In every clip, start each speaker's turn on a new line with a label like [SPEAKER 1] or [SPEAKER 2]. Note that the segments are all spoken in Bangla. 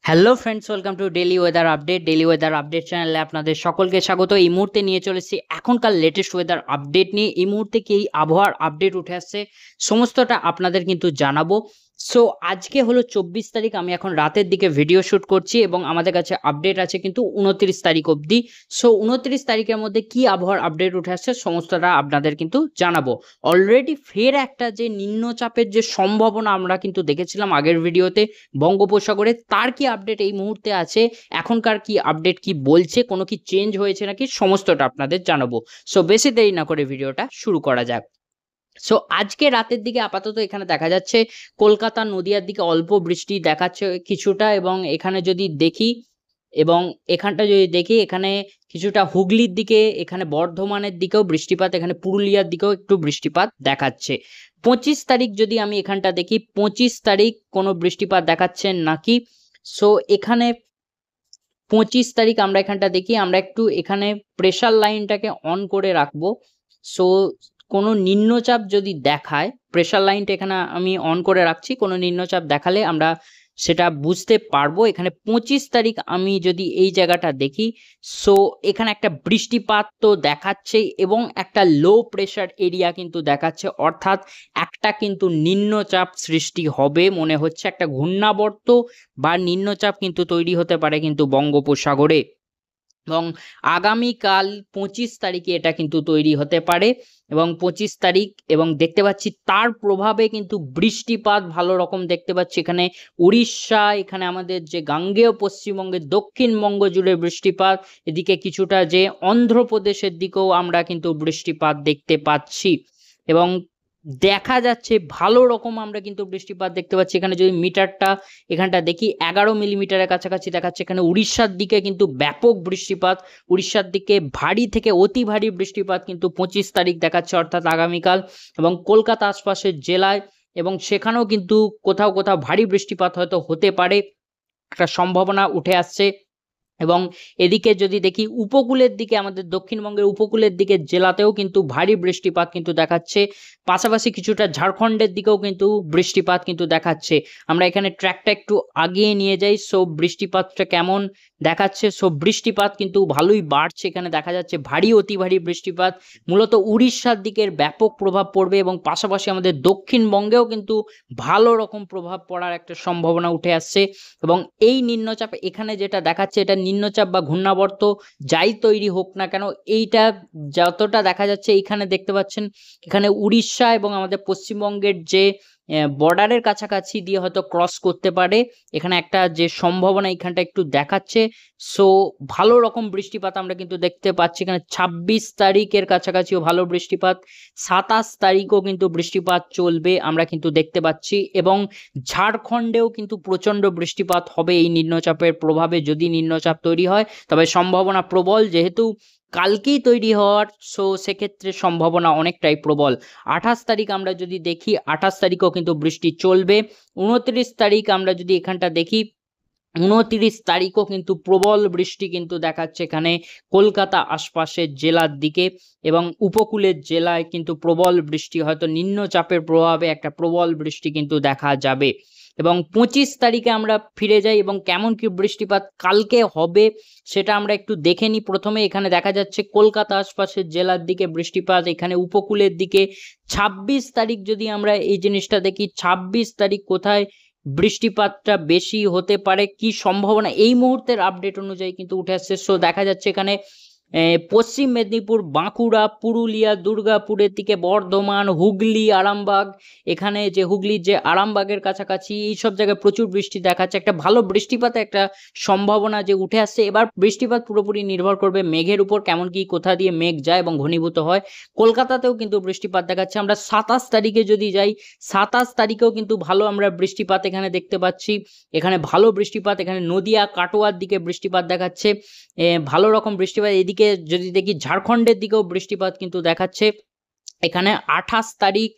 [SPEAKER 1] Hello friends, welcome to daily weather update চ্যানেলে আপনাদের সকলকে স্বাগত। এই মুহূর্তে নিয়ে চলেছি এখনকার লেটেস্ট ওয়েদার আপডেট নিয়ে। এই মুহূর্তে কি আবহাওয়ার আপডেট উঠে আসছে সমস্তটা আপনাদের কিন্তু জানাবো। সো আজকে হলো 24 তারিখ, আমি এখন রাতের দিকে ভিডিও শ্যুট করছি এবং আমাদের কাছে আপডেট আছে কিন্তু 29 তারিখ অবধি। সো 29 তারিখের মধ্যে কি আবহাওয়ার আপডেট উঠে আসছে সমস্তটা আপনাদের কিন্তু জানাবো। অলরেডি ফের একটা যে নিম্নচাপের যে সম্ভাবনা আমরা কিন্তু দেখেছিলাম আগের ভিডিওতে বঙ্গোপসাগরে, তার কি আপডেট এই মুহূর্তে আছে, এখনকার কি আপডেট কি বলছে, কোনো কি চেঞ্জ হয়েছে নাকি সমস্তটা আপনাদের জানাবো। সো বেশি দেরি না করে ভিডিওটা শুরু করা যাক। সো আজকে রাতের দিকে আপাতত এখানে দেখা যাচ্ছে কলকাতা নদিয়ার দিকে অল্প বৃষ্টি দেখাচ্ছে কিছুটা, এবং এখানে যদি দেখি এবং এখানটা যদি দেখি এখানে কিছুটা হুগলির দিকে, এখানে বর্ধমানের দিকেও বৃষ্টিপাত, এখানে পুরুলিয়ার দিকেও একটু বৃষ্টিপাত দেখাচ্ছে। 25 তারিখ যদি আমি এখানটা দেখি, 25 তারিখ কোনো বৃষ্টিপাত দেখাচ্ছে নাকি। সো এখানে 25 তারিখ আমরা এখানটা দেখি, আমরা একটু এখানে প্রেশার লাইনটাকে অন করে রাখবো। সো কোনো নিম্নচাপ যদি দেখায়, প্রেশার লাইনটা এখানে আমি অন করে রাখছি, কোনো নিম্নচাপ দেখালে আমরা সেটা বুঝতে পারবো। এখানে 25 তারিখ আমি যদি এই জায়গাটা দেখি, সো এখানে একটা বৃষ্টিপাত তো দেখাচ্ছে এবং একটা লো প্রেশার এরিয়া কিন্তু দেখাচ্ছে, অর্থাৎ একটা কিন্তু নিম্নচাপ সৃষ্টি হবে মনে হচ্ছে, একটা ঘূর্ণাবর্ত বা নিম্নচাপ কিন্তু তৈরি হতে পারে কিন্তু বঙ্গোপসাগরে, এবং আগামীকাল 25 তারিখে এটা কিন্তু তৈরি হতে পারে। এবং 25 তারিখ এবং দেখতে পাচ্ছি তার প্রভাবে কিন্তু বৃষ্টিপাত ভালো রকম দেখতে পাচ্ছি, এখানে উড়িষ্যা, এখানে আমাদের যে গাঙ্গেয় পশ্চিমবঙ্গের দক্ষিণবঙ্গ জুড়ে বৃষ্টিপাত, এদিকে কিছুটা যে অন্ধ্রপ্রদেশের দিকেও আমরা কিন্তু বৃষ্টিপাত দেখতে পাচ্ছি এবং দেখা যাচ্ছে ভালো রকম আমরা কিন্তু বৃষ্টিপাত দেখতে পাচ্ছি। এখানে যদি মিটারটা এখানটা দেখি 11 মিলিমিটারের কাছাকাছি দেখাচ্ছে। এখানে উড়িষ্যার দিকে কিন্তু ব্যাপক বৃষ্টিপাত, উড়িষ্যার দিকে ভারী থেকে অতি ভারী বৃষ্টিপাত কিন্তু 25 তারিখ দেখাচ্ছে, অর্থাৎ আগামীকাল। এবং কলকাতা আশপাশের জেলায় এবং সেখানেও কিন্তু কোথাও কোথাও ভারী বৃষ্টিপাত হয়তো হতে পারে, একটা সম্ভাবনা উঠে আসছে। এবং এদিকে যদি দেখি উপকূলের দিকে, আমাদের দক্ষিণবঙ্গের উপকূলের দিকে জেলাতেও কিন্তু ভারী বৃষ্টিপাত কিন্তু দেখাচ্ছে, পাশাপাশি কিছুটা ঝাড়খণ্ডের দিকেও কিন্তু বৃষ্টিপাত কিন্তু দেখাচ্ছে। আমরা এখানে ট্র্যাকটা একটু আগিয়ে নিয়ে যাই। সো বৃষ্টিপাতটা কেমন দেখাচ্ছে, সো বৃষ্টিপাত কিন্তু ভালোই বাড়ছে, এখানে দেখা যাচ্ছে ভারী অতি ভারী বৃষ্টিপাত মূলত উড়িষ্যার দিকের ব্যাপক প্রভাব পড়বে এবং পাশাপাশি আমাদের দক্ষিণবঙ্গেও কিন্তু ভালো রকম প্রভাব পড়ার একটা সম্ভাবনা উঠে আসছে। এবং এই নিম্নচাপ এখানে যেটা দেখাচ্ছে, এটা নিম্নচাপ বা ঘূর্ণাবর্ত যাই তৈরি হোক না কেন, এইটা যতটা দেখা যাচ্ছে এখানে দেখতে পাচ্ছেন, এখানে উড়িষ্যা এবং আমাদের পশ্চিমবঙ্গের যে বর্ডারের কাছাকাছি দিয়ে হয়তো ক্রস করতে পারে, এখানে একটা যে সম্ভাবনা এখানটা একটু দেখাচ্ছে। সো ভালো রকম বৃষ্টিপাত আমরা কিন্তু দেখতে পাচ্ছি, এখানে 26 তারিখের কাছাকাছিও ভালো বৃষ্টিপাত, 27 তারিখও কিন্তু বৃষ্টিপাত চলবে আমরা কিন্তু দেখতে পাচ্ছি। এবং ঝাড়খণ্ডেও কিন্তু প্রচণ্ড বৃষ্টিপাত হবে এই নিম্নচাপের প্রভাবে, যদি নিম্নচাপ তৈরি হয় তবে সম্ভাবনা প্রবল, যেহেতু কালকেই তৈরি হওয়ার, সো সেক্ষেত্রে সম্ভাবনা অনেকটাই প্রবল। 28 তারিখ আমরা যদি দেখি, 28 তারিখও কিন্তু বৃষ্টি চলবে। 29 তারিখ আমরা যদি এখানটা দেখি, 29 তারিখও কিন্তু প্রবল বৃষ্টি কিন্তু দেখাচ্ছে এখানে কলকাতা আশপাশের জেলার দিকে, এবং উপকূলের জেলায় কিন্তু প্রবল বৃষ্টি, হয়তো নিম্নচাপের প্রভাবে একটা প্রবল বৃষ্টি কিন্তু দেখা যাবে। এবং 25 তারিখে আমরা ফিরে যাই এবং কেমন কি বৃষ্টিপাত কালকে হবে সেটা আমরা একটু দেখে নিই। প্রথমে এখানে দেখা যাচ্ছে কলকাতা আশপাশের জেলার দিকে বৃষ্টিপাত, এখানে উপকূলের দিকে। 26 তারিখ যদি আমরা এই জিনিসটা দেখি, 26 তারিখ কোথায় বৃষ্টিপাতটা বেশি হতে পারে, কি সম্ভাবনা এই মুহূর্তের আপডেট অনুযায়ী কিন্তু উঠে আসছে। সো দেখা যাচ্ছে এখানে পশ্চিম মেদিনীপুর, বাঁকুড়া, পুরুলিয়া, দুর্গাপুরের দিকে, বর্ধমান, হুগলি, আরামবাগ, এখানে যে হুগলির যে আরামবাগের কাছাকাছি এইসব জায়গায় প্রচুর বৃষ্টি দেখাচ্ছে, একটা ভালো বৃষ্টিপাতের একটা সম্ভাবনা যে উঠে আসছে। এবার বৃষ্টিপাত পুরোপুরি নির্ভর করবে মেঘের উপর, কেমন কি কোথা দিয়ে মেঘ যায় এবং ঘনীভূত হয়। কলকাতাতেও কিন্তু বৃষ্টিপাত দেখাচ্ছে। আমরা 27 তারিখে যদি যাই, 27 তারিখেও কিন্তু ভালো আমরা বৃষ্টিপাত এখানে দেখতে পাচ্ছি, এখানে ভালো বৃষ্টিপাত, এখানে নদিয়া কাটোয়ার দিকে বৃষ্টিপাত দেখাচ্ছে, ভালো রকম বৃষ্টিপাত। এদিকে যদি দেখি ঝাড়খণ্ডের দিকেও বৃষ্টিপাত কিন্তু দেখাচ্ছে, এখানে 28 তারিখ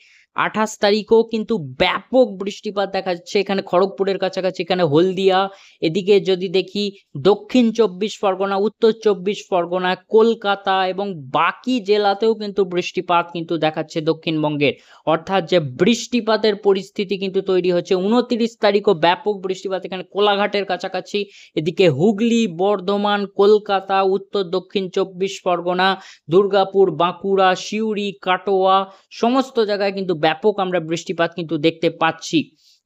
[SPEAKER 1] 28 তারিখও কিন্তু ব্যাপক বৃষ্টিপাত দেখা যাচ্ছে এখানে খড়গপুরের কাছাকাছি, এখানে হলদিয়া, এদিকে যদি দেখি দক্ষিণ 24 পরগনা, উত্তর 24 পরগনা, কলকাতা এবং বাকি জেলাতেও কিন্তু বৃষ্টিপাত কিন্তু দেখাচ্ছে দক্ষিণবঙ্গের। অর্থাৎ যে বৃষ্টিপাতের পরিস্থিতি কিন্তু তৈরি হচ্ছে। 29 তারিখও ব্যাপক বৃষ্টিপাত এখানে কোলাঘাটের কাছাকাছি, এদিকে হুগলি, বর্ধমান, কলকাতা, উত্তর দক্ষিণ 24 পরগনা, দুর্গাপুর, বাঁকুড়া, সিউড়ি, কাটোয়া সমস্ত জায়গায় কিন্তু ব্যাপক আমরা বৃষ্টিপাত কিন্তু দেখতে পাচ্ছি।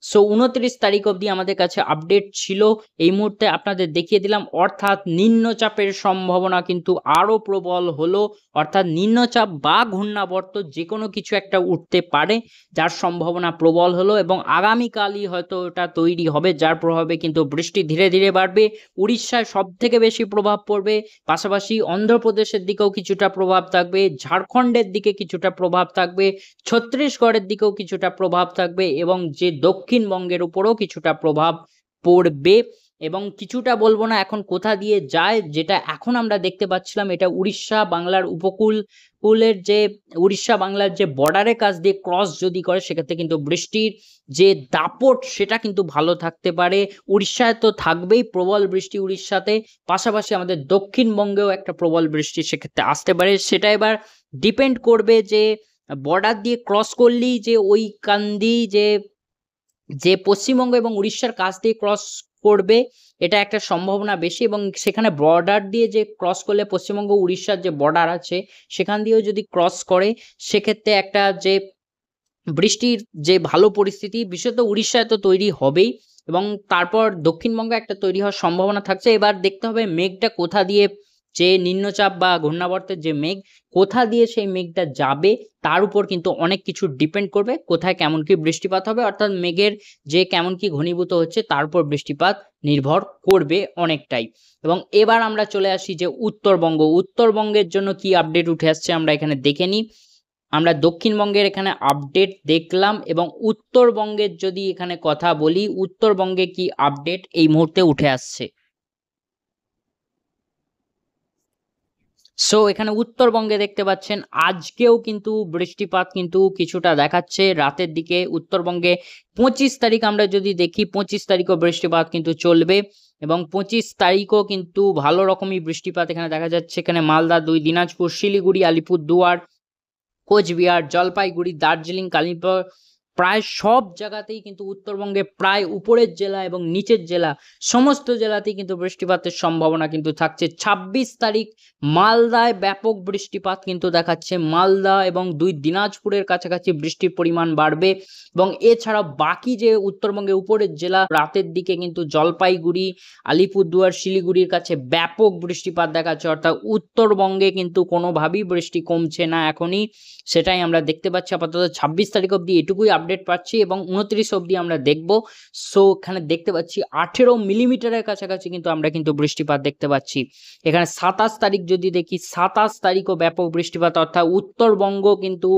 [SPEAKER 1] সো 29 তারিখ অবধি আমাদের কাছে আপডেট ছিল, এই মুহূর্তে আপনাদের দেখিয়ে দিলাম। অর্থাৎ নিম্নচাপের সম্ভাবনা কিন্তু আরো প্রবল হলো, অর্থাৎ নিম্নচাপ বা ঘূর্ণাবর্ত যে কোনো কিছু একটা উঠতে পারে, যার সম্ভাবনা প্রবল হলো এবং আগামীকালই হয়তো ওটা তৈরি হবে, যার প্রভাবে কিন্তু বৃষ্টি ধীরে ধীরে বাড়বে। উড়িষ্যায় সব থেকে বেশি প্রভাব পড়বে, পাশাপাশি অন্ধ্রপ্রদেশের দিকেও কিছুটা প্রভাব থাকবে, ঝাড়খণ্ডের দিকে কিছুটা প্রভাব থাকবে, ছত্তিশগড়ের দিকেও কিছুটা প্রভাব থাকবে এবং যে দক্ষিণবঙ্গের উপরেও কিছুটা প্রভাব পড়বে। এবং কিছুটা বলবো না এখন কোথা দিয়ে যায়, যেটা এখন আমরা দেখতে পাচ্ছিলাম এটা উড়িষ্যা বাংলার উপকূলের যে উড়িষ্যা বাংলার যে বর্ডারের কাছ দিয়ে ক্রস যদি করে সেক্ষেত্রে কিন্তু বৃষ্টির যে দাপট সেটা কিন্তু ভালো থাকতে পারে। উড়িষ্যায় তো থাকবেই প্রবল বৃষ্টি উড়িষ্যাতে, পাশাপাশি আমাদের দক্ষিণবঙ্গেও একটা প্রবল বৃষ্টি সেক্ষেত্রে আসতে পারে। সেটা এবার ডিপেন্ড করবে যে বর্ডার দিয়ে ক্রস করলেই যে ওই কান্দি যে পশ্চিমবঙ্গ এবং উড়িষ্যার কাছ দিয়ে ক্রস করবে, এটা একটা সম্ভাবনা বেশি। এবং সেখানে বর্ডার দিয়ে যে ক্রস করলে পশ্চিমবঙ্গ উড়িষ্যার যে বর্ডার আছে সেখান দিয়েও যদি ক্রস করে সেক্ষেত্রে একটা যে বৃষ্টির যে ভালো পরিস্থিতি বিশেষত উড়িষ্যায় তো তৈরি হবেই এবং তারপর দক্ষিণবঙ্গে একটা তৈরি হওয়ার সম্ভাবনা থাকছে। এবার দেখতে হবে মেঘটা কোথা দিয়ে, যে নিম্নচাপ বা ঘূর্ণাবর্তের যে মেঘ কোথা দিয়ে সেই মেঘটা যাবে তার উপর কিন্তু অনেক কিছু ডিপেন্ড করবে, কোথায় কেমন কি বৃষ্টিপাত হবে। অর্থাৎ মেঘের যে কেমন কি ঘনীভূত হচ্ছে তার উপর বৃষ্টিপাত নির্ভর করবে অনেকটাই। এবং এবার আমরা চলে আসি যে উত্তরবঙ্গের জন্য কি আপডেট উঠে আসছে আমরা এখানে দেখে নিই। আমরা দক্ষিণবঙ্গের এখানে আপডেট দেখলাম এবং উত্তরবঙ্গের যদি এখানে কথা বলি, উত্তরবঙ্গে কি আপডেট এই মুহূর্তে উঠে আসছে। সো এখানে উত্তরবঙ্গে দেখতে পাচ্ছেন আজকেও কিন্তু বৃষ্টিপাত কিন্তু কিছুটা দেখাচ্ছে রাতের দিকে উত্তরবঙ্গে। 25 তারিখ আমরা যদি দেখি 25 তারিখও বৃষ্টিপাত কিন্তু চলবে এবং 25 তারিখও কিন্তু ভালো রকমই বৃষ্টিপাত এখানে দেখা যাচ্ছে। এখানে মালদা, দিনাজপুর, শিলিগুড়ি, আলিপুরদুয়ার, কোচবিহার, জলপাইগুড়ি, দার্জিলিং, কালিম্পং প্রায় সব জায়গাতেই কিন্তু উত্তরবঙ্গে প্রায় উপরের জেলা এবং নিচের জেলা সমস্ত জেলাতেই কিন্তু বৃষ্টিপাতের সম্ভাবনা কিন্তু থাকছে। 26 তারিখ মালদায় ব্যাপক বৃষ্টিপাত কিন্তু দেখাচ্ছে, মালদা এবং দিনাজপুরের কাছাকাছি বৃষ্টির পরিমাণ বাড়বে এবং এছাড়া বাকি যে উত্তরবঙ্গে উপরের জেলা রাতের দিকে কিন্তু জলপাইগুড়ি, আলিপুরদুয়ার, শিলিগুড়ির কাছে ব্যাপক বৃষ্টিপাত দেখাচ্ছে। অর্থাৎ উত্তরবঙ্গে কিন্তু কোনোভাবেই বৃষ্টি কমছে না এখনই, সেটাই আমরা দেখতে পাচ্ছি। আপাতত 26 তারিখ অবধি এটুকুই আপডেট পাচ্ছি এবং 29 অবধি আমরা দেখব। সো এখানে দেখতে পাচ্ছি 18 মিলিমিটারের কাছাকাছি কিন্তু আমরা কিন্তু বৃষ্টিপাত দেখতে পাচ্ছি। এখানে 27 তারিখ যদি দেখি 27 তারিখও ব্যাপক বৃষ্টিপাত, অর্থাৎ উত্তরবঙ্গ কিন্তু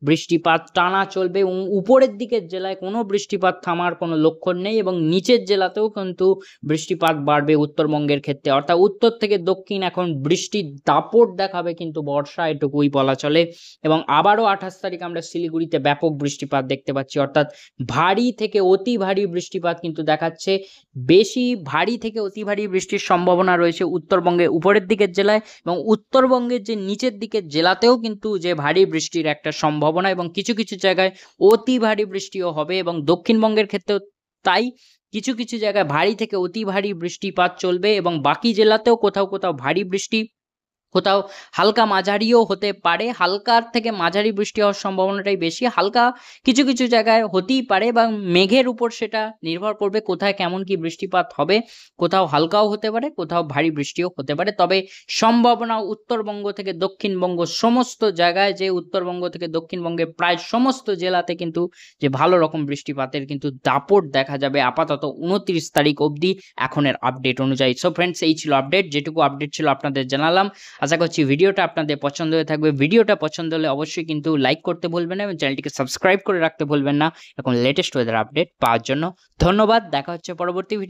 [SPEAKER 1] বৃষ্টিপাত টানা চলবে এবং উপরের দিকের জেলায় কোনো বৃষ্টিপাত থামার কোনো লক্ষণ নেই এবং নিচের জেলাতেও কিন্তু বৃষ্টিপাত বাড়বে উত্তরবঙ্গের ক্ষেত্রে। অর্থাৎ উত্তর থেকে দক্ষিণ এখন বৃষ্টির দাপট দেখাবে কিন্তু বর্ষা, এটুকুই বলা চলে। এবং আবারও 28 তারিখ আমরা শিলিগুড়িতে ব্যাপক বৃষ্টিপাত দেখতে পাচ্ছি, অর্থাৎ ভারী থেকে অতি ভারী বৃষ্টিপাত কিন্তু দেখাচ্ছে। বেশি ভারী থেকে অতি ভারী বৃষ্টির সম্ভাবনা রয়েছে উত্তরবঙ্গের উপরের দিকের জেলায় এবং উত্তরবঙ্গের যে নিচের দিকের জেলাতেও কিন্তু যে ভারী বৃষ্টির একটা সম্ভাবনা এবং কিছু কিছু জায়গায় অতি ভারী বৃষ্টিও হবে এবং দক্ষিণবঙ্গের ক্ষেত্রেও তাই। কিছু কিছু জায়গায় ভারী থেকে অতি ভারী বৃষ্টিপাত চলবে এবং বাকি জেলাতেও কোথাও কোথাও ভারী বৃষ্টি, কোথাও হালকা মাঝারিও হতে পারে। হালকার থেকে মাঝারি বৃষ্টি হওয়ার সম্ভাবনাটাই বেশি, হালকা কিছু কিছু জায়গায় হতেই পারে এবং মেঘের উপর সেটা নির্ভর করবে কোথায় কেমন কি বৃষ্টিপাত হবে। কোথাও হালকাও হতে পারে, কোথাও ভারী বৃষ্টিও হতে পারে। তবে সম্ভাবনা উত্তরবঙ্গ থেকে দক্ষিণবঙ্গ সমস্ত জায়গায়, যে উত্তরবঙ্গ থেকে দক্ষিণবঙ্গে প্রায় সমস্ত জেলাতে কিন্তু যে ভালো রকম বৃষ্টিপাতের কিন্তু দাপট দেখা যাবে আপাতত 29 তারিখ অবধি এখনের আপডেট অনুযায়ী। সো ফ্রেন্ডস, এই ছিল আপডেট, যেটুকু আপডেট ছিল আপনাদের জানালাম। আশা করছি ভিডিওটা আপনাদের পছন্দ হয়ে থাকবে। ভিডিওটা পছন্দ হলে অবশ্যই কিন্তু লাইক করতে ভুলবেন না এবং চ্যানেলটিকে সাবস্ক্রাইব করে রাখতে ভুলবেন না এখন লেটেস্ট ওয়েদার আপডেট পাওয়ার জন্য। ধন্যবাদ, দেখা হচ্ছে পরবর্তী ভিডিও।